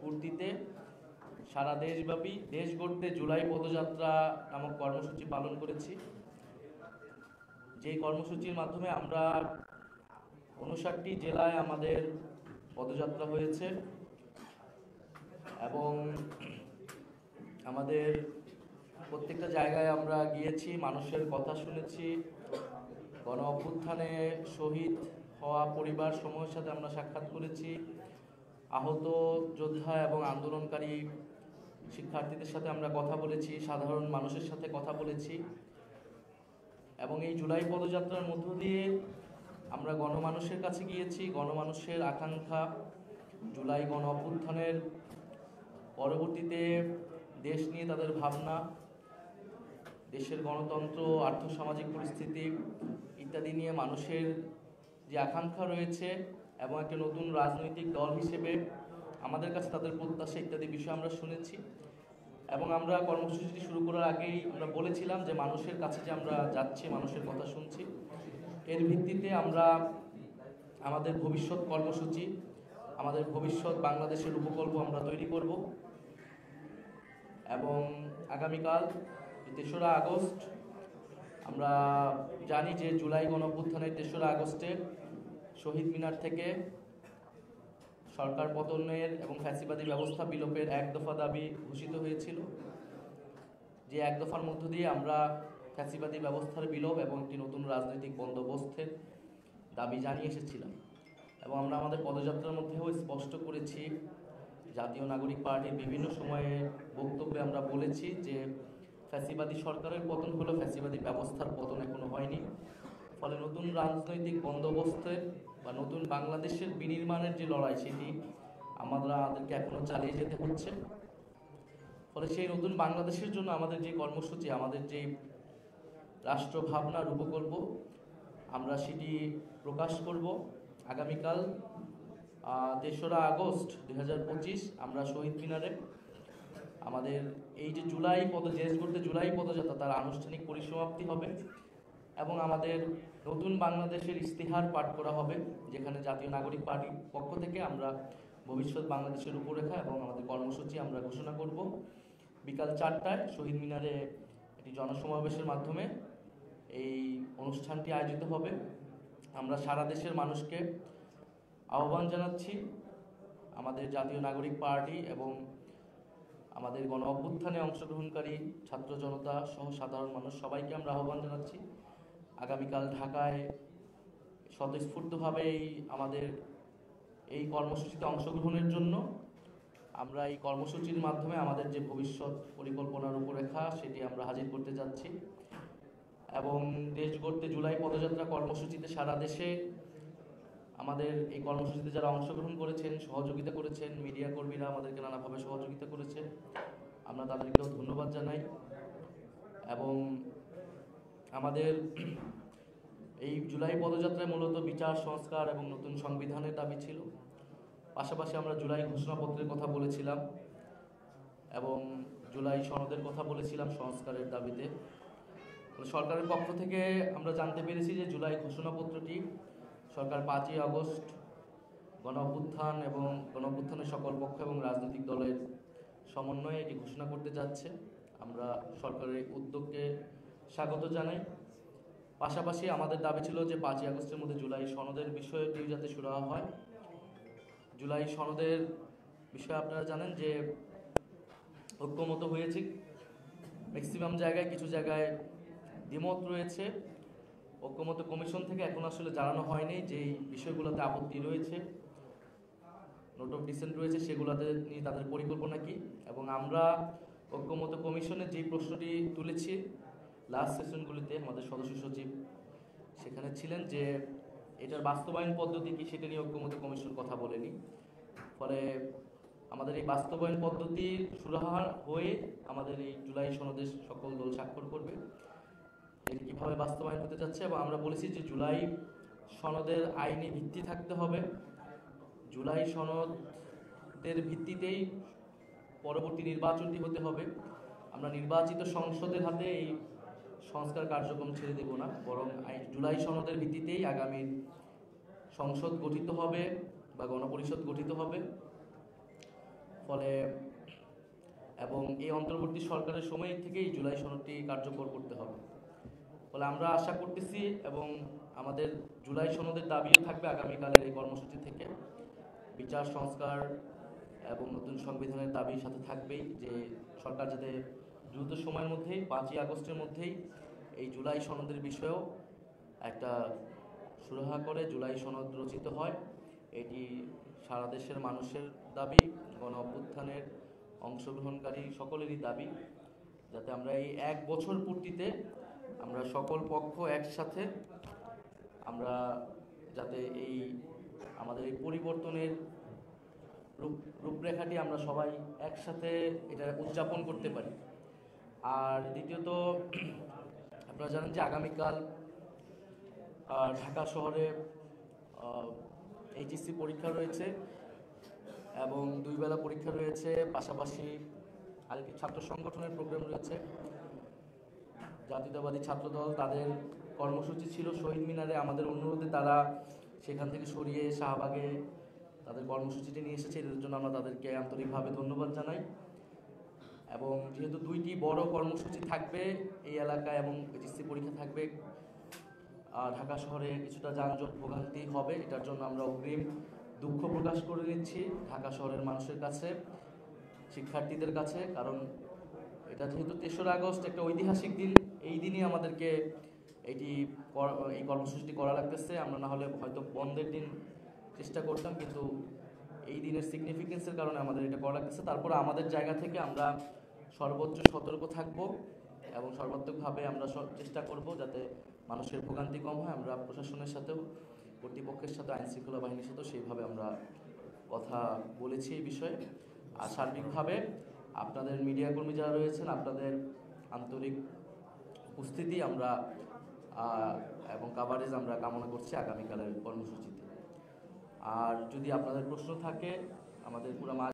স্ফূর্তিতে সারা দেশব্যাপী দেশ গড়তে জুলাই পদযাত্রা নামক কর্মসূচি পালন করেছি। যেই কর্মসূচির মাধ্যমে আমরা 59টি জেলায় আমাদের পদযাত্রা হয়েছে এবং আমাদের প্রত্যেকটা জায়গায় আমরা গিয়েছি, মানুষের কথা শুনেছি, গণ অভ্যুত্থানে শহীদ হওয়া পরিবার সমূহের সাথে আমরা সাক্ষাৎ করেছি, আহত যোদ্ধা এবং আন্দোলনকারী শিক্ষার্থীদের সাথে আমরা কথা বলেছি, সাধারণ মানুষের সাথে কথা বলেছি এবং এই জুলাই পদযাত্রার মধ্য দিয়ে আমরা গণমানুষের কাছে গিয়েছি। গণমানুষের আকাঙ্ক্ষা, জুলাই গণ অভ্যুত্থানের পরবর্তীতে দেশ নিয়ে তাদের ভাবনা, দেশের গণতন্ত্র, আর্থসামাজিক পরিস্থিতি ইত্যাদি নিয়ে মানুষের যে আকাঙ্ক্ষা রয়েছে এবং একটা নতুন রাজনৈতিক দল হিসেবে আমাদের কাছে তাদের প্রত্যাশা ইত্যাদি বিষয় আমরা শুনেছি। এবং আমরা কর্মসূচিটি শুরু করার আগেই আমরা বলেছিলাম যে মানুষের কাছে যে আমরা যাচ্ছি, মানুষের কথা শুনছি, এর ভিত্তিতে আমরা আমাদের ভবিষ্যৎ কর্মসূচি, আমাদের ভবিষ্যৎ বাংলাদেশের উপকল্প আমরা তৈরি করব। এবং আগামীকাল 3রা আগস্ট, আমরা জানি যে জুলাই গণঅভ্যুত্থানের 3রা আগস্টে শহীদ মিনার থেকে সরকার পতনের এবং ফ্যাসিবাদী ব্যবস্থা বিলোপের 1 দফা দাবি ঘোষিত হয়েছিল। যে 1 দফার মধ্য দিয়ে আমরা ফ্যাসিবাদী ব্যবস্থার বিলোপ এবং একটি নতুন রাজনৈতিক বন্দোবস্তের দাবি জানিয়ে এসেছিলাম। এবং আমরা আমাদের পদযাত্রার মধ্যেও স্পষ্ট করেছি, জাতীয় নাগরিক পার্টির বিভিন্ন সময়ে বক্তব্যে আমরা বলেছি যে ফ্যাসিবাদী সরকারের পতন হলো, ফ্যাসিবাদী ব্যবস্থার পতন এখনো হয়নি। ফলে নতুন রাজনৈতিক বন্দোবস্তের বা নতুন বাংলাদেশের বিনির্মাণের যে লড়াই, সেটি আমাদেরকে এখনো চালিয়ে যেতে হচ্ছে। ফলে সেই নতুন বাংলাদেশের জন্য আমাদের যে কর্মসূচি, আমাদের যে রাষ্ট্র ভাবনার উপকল্প, আমরা সেটি প্রকাশ করব আগামীকাল 3রা আগস্ট 2025 আমরা শহীদ মিনারে আমাদের এই যে দেশ গড়তে জুলাই পদযাত্রা, তার আনুষ্ঠানিক পরিসমাপ্তি হবে এবং আমাদের নতুন বাংলাদেশের ইস্তিহার পাঠ করা হবে, যেখানে জাতীয় নাগরিক পার্টির পক্ষ থেকে আমরা ভবিষ্যৎ বাংলাদেশের রূপরেখা এবং আমাদের কর্মসূচি আমরা ঘোষণা করব। বিকাল 4টায় শহীদ মিনারে একটি জনসমাবেশের মাধ্যমে এই অনুষ্ঠানটি আয়োজিত হবে। আমরা সারা দেশের মানুষকে আহ্বান জানাচ্ছি, আমাদের জাতীয় নাগরিক পার্টি এবং আমাদের গণ অভ্যুত্থানে অংশগ্রহণকারী ছাত্র জনতা সহ সাধারণ মানুষ সবাইকে আমরা আহ্বান জানাচ্ছি আগামীকাল ঢাকায় স্বতঃস্ফূর্তভাবে আমাদের এই কর্মসূচিতে অংশগ্রহণের জন্য। আমরা এই কর্মসূচির মাধ্যমে আমাদের যে ভবিষ্যৎ পরিকল্পনার রূপরেখা, সেটি আমরা হাজির করতে যাচ্ছি এবং দেশ গড়তে জুলাই পদযাত্রা কর্মসূচিতে সারা দেশে আমাদের এই কর্মসূচিতে যারা অংশগ্রহণ করেছেন, সহযোগিতা করেছেন, মিডিয়া কর্মীরা আমাদেরকে নানাভাবে সহযোগিতা করেছে, আমরা তাদেরকেও ধন্যবাদ জানাই। এবং আমাদের এই জুলাই পদযাত্রায় মূলত বিচার সংস্কার এবং নতুন সংবিধানের দাবি ছিল। পাশাপাশি আমরা জুলাই ঘোষণাপত্রের কথা বলেছিলাম এবং জুলাই সনদের কথা বলেছিলাম সংস্কারের দাবিতে। সরকারের পক্ষ থেকে আমরা জানতে পেরেছি যে জুলাই ঘোষণাপত্রটি সরকার 5ই আগস্ট গণ অভ্যুত্থান এবং গণ অভ্যুত্থানের সকল পক্ষ এবং রাজনৈতিক দলের সমন্বয়ে এটি ঘোষণা করতে যাচ্ছে। আমরা সরকারের উদ্যোগকে স্বাগত জানাই। পাশাপাশি আমাদের দাবি ছিল যে 5ই আগস্টের মধ্যে জুলাই সনদের বিষয়টি যাতে শুরু হয়। জুলাই সনদের বিষয়ে আপনারা জানেন যে ঐক্যমত হয়েছে ম্যাক্সিমাম জায়গায়, কিছু জায়গায় দ্বিমত রয়েছে। ঐক্যমত কমিশন থেকে এখন আসলে জানানো হয়নি যে বিষয়গুলোতে আপত্তি রয়েছে, নোট অফ ডিসেন্ট রয়েছে, সেগুলোতে নিয়ে তাদের পরিকল্পনা কি। এবং আমরা ঐক্যমত কমিশনের যে প্রশ্নটি তুলেছি লাস্ট সেশনগুলিতে, আমাদের সদস্য সচিব সেখানে ছিলেন, যে এটার বাস্তবায়ন পদ্ধতি কি সেটা নিয়ে ঐক্যমত কমিশন কথা বলেনি। ফলে আমাদের এই বাস্তবায়ন পদ্ধতি সুরাহা হয়ে আমাদের এই জুলাই সনদে সকল দল স্বাক্ষর করবে, এটি কীভাবে বাস্তবায়ন হতে যাচ্ছে। এবং আমরা বলেছি যে জুলাই সনদের আইনি ভিত্তি থাকতে হবে, জুলাই সনদের ভিত্তিতেই পরবর্তী নির্বাচনটি হতে হবে। আমরা নির্বাচিত সংসদের হাতে এই সংস্কার কার্যক্রম ছেড়ে দেব না, বরং জুলাই সনদের ভিত্তিতেই আগামী সংসদ গঠিত হবে বা গণপরিষদ গঠিত হবে। ফলে এবং এই অন্তর্বর্তী সরকারের সময় থেকেই জুলাই সনদটি কার্যকর করতে হবে। ফলে আমরা আশা করতেছি এবং আমাদের জুলাই সনদের দাবিও থাকবে আগামীকালের এই কর্মসূচি থেকে। বিচার সংস্কার এবং নতুন সংবিধানের দাবির সাথে থাকবেই যে সরকার যাতে দ্রুত সময়ের মধ্যেই 5ই আগস্টের মধ্যেই এই জুলাই সনদের বিষয়েও একটা সুরাহা করে জুলাই সনদ রচিত হয়। এটি সারা দেশের মানুষের দাবি, গণ অভ্যুত্থানের অংশগ্রহণকারী সকলেরই দাবি, যাতে আমরা এই 1 বছর পূর্তিতে আমরা সকল পক্ষ একসাথে আমরা যাতে এই আমাদের এই পরিবর্তনের রূপরেখাটি আমরা সবাই একসাথে এটা উদযাপন করতে পারি। আর দ্বিতীয়ত আপনারা জানেন যে আগামীকাল ঢাকা শহরে এইচএসসি পরীক্ষা রয়েছে এবং 2 বেলা পরীক্ষা রয়েছে, পাশাপাশি আরেকটি ছাত্র সংগঠনের প্রোগ্রাম রয়েছে। জাতীয়তাবাদী ছাত্রদল তাদের কর্মসূচি ছিল শহীদ মিনারে, আমাদের অনুরোধে তারা সেখান থেকে সরিয়ে শাহবাগে তাদের কর্মসূচিটি নিয়ে এসেছে। এর জন্য আমরা তাদেরকে আন্তরিকভাবে ধন্যবাদ জানাই। এবং যেহেতু 2টি বড় কর্মসূচি থাকবে এই এলাকায় এবং এইচএসসি পরীক্ষা থাকবে, ঢাকা শহরে কিছুটা যানজট ভোগান্তি হবে, এটার জন্য আমরা অগ্রিম দুঃখ প্রকাশ করে নিচ্ছি ঢাকা শহরের মানুষের কাছে, শিক্ষার্থীদের কাছে। কারণ এটা যেহেতু 3রা আগস্ট একটা ঐতিহাসিক দিন, এই দিনই আমাদেরকে এই কর্মসূচিটি করা লাগতেছে। আমরা না হলে হয়তো বন্ধের দিন চেষ্টা করতাম, কিন্তু এই দিনের সিগনিফিকেন্সের কারণে আমাদের এটা করা লাগতেছে। তারপরে আমাদের জায়গা থেকে আমরা সর্বোচ্চ সতর্ক থাকব এবং সর্বাত্মকভাবে আমরা চেষ্টা করব যাতে মানুষের ভোগান্তি কম হয়। আমরা প্রশাসনের সাথেও, কর্তৃপক্ষের সাথে, আইনশৃঙ্খলা বাহিনীর সাথেও সেইভাবে আমরা কথা বলেছি এই বিষয়ে। আর সার্বিকভাবে আপনাদের মিডিয়া কর্মী যারা রয়েছেন, আপনাদের আন্তরিক উপস্থিতি আমরা এবং কাভারেজ আমরা কামনা করছি আগামীকালের কর্মসূচিতে। আর যদি আপনাদের প্রশ্ন থাকে, আমাদের পুরো